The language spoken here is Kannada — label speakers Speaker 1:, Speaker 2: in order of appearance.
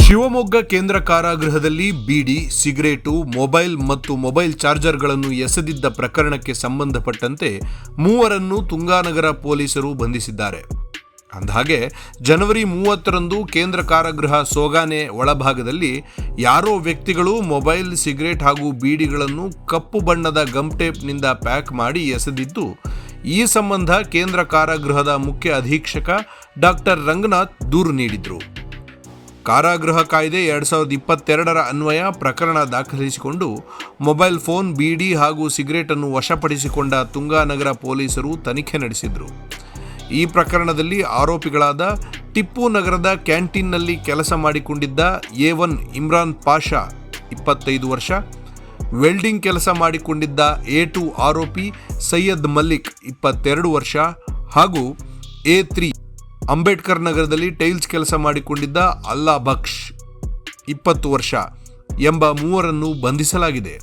Speaker 1: ಶಿವಮೊಗ್ಗ ಕೇಂದ್ರ ಕಾರಾಗೃಹದಲ್ಲಿ ಬೀಡಿ, ಸಿಗರೇಟು, ಮೊಬೈಲ್ ಮತ್ತು ಮೊಬೈಲ್ ಚಾರ್ಜರ್ಗಳನ್ನು ಎಸೆದಿದ್ದ ಪ್ರಕರಣಕ್ಕೆ ಸಂಬಂಧಪಟ್ಟಂತೆ ಮೂವರನ್ನು ತುಂಗಾನಗರ ಪೊಲೀಸರು ಬಂಧಿಸಿದ್ದಾರೆ. ಅಂದಹಾಗೆ ಜನವರಿ 30ರಂದು ಕೇಂದ್ರ ಕಾರಾಗೃಹ ಸೋಗಾನೆ ಒಳಭಾಗದಲ್ಲಿ ಯಾರೋ ವ್ಯಕ್ತಿಗಳು ಮೊಬೈಲ್, ಸಿಗರೇಟ್ ಹಾಗೂ ಬೀಡಿಗಳನ್ನು ಕಪ್ಪು ಬಣ್ಣದ ಗಮ್ ಟೇಪ್ನಿಂದ ಪ್ಯಾಕ್ ಮಾಡಿ ಎಸೆದಿದ್ದು, ಈ ಸಂಬಂಧ ಕೇಂದ್ರ ಕಾರಾಗೃಹದ ಮುಖ್ಯ ಅಧೀಕ್ಷಕ ಡಾಕ್ಟರ್ ರಂಗನಾಥ್ ದೂರು ನೀಡಿದರು. ಕಾರಾಗೃಹ ಕಾಯ್ದೆ 2022ರ ಅನ್ವಯ ಪ್ರಕರಣ ದಾಖಲಿಸಿಕೊಂಡು ಮೊಬೈಲ್ ಫೋನ್, ಬೀಡಿ ಹಾಗೂ ಸಿಗರೇಟನ್ನು ವಶಪಡಿಸಿಕೊಂಡ ತುಂಗಾನಗರ ಪೊಲೀಸರು ತನಿಖೆ ನಡೆಸಿದರು. ಈ ಪ್ರಕರಣದಲ್ಲಿ ಆರೋಪಿಗಳಾದ ಟಿಪ್ಪು ನಗರದ ಕ್ಯಾಂಟೀನ್ನಲ್ಲಿ ಕೆಲಸ ಮಾಡಿಕೊಂಡಿದ್ದ A1 ಇಮ್ರಾನ್ ಪಾಷಾ 25 ವರ್ಷ, ವೆಲ್ಡಿಂಗ್ ಕೆಲಸ ಮಾಡಿಕೊಂಡಿದ್ದ A2 ಆರೋಪಿ ಸೈಯದ್ ಮಲ್ಲಿಕ್ 22 ವರ್ಷ ಹಾಗೂ A3 ಅಂಬೇಡ್ಕರ್ ನಗರದಲ್ಲಿ ಟೈಲ್ಸ್ ಕೆಲಸ ಮಾಡಿಕೊಂಡಿದ್ದ ಅಲ್ಲಾ ಬಕ್ಷ್ 20 ವರ್ಷ ಎಂಬ ಮೂವರನ್ನು ಬಂಧಿಸಲಾಗಿದೆ.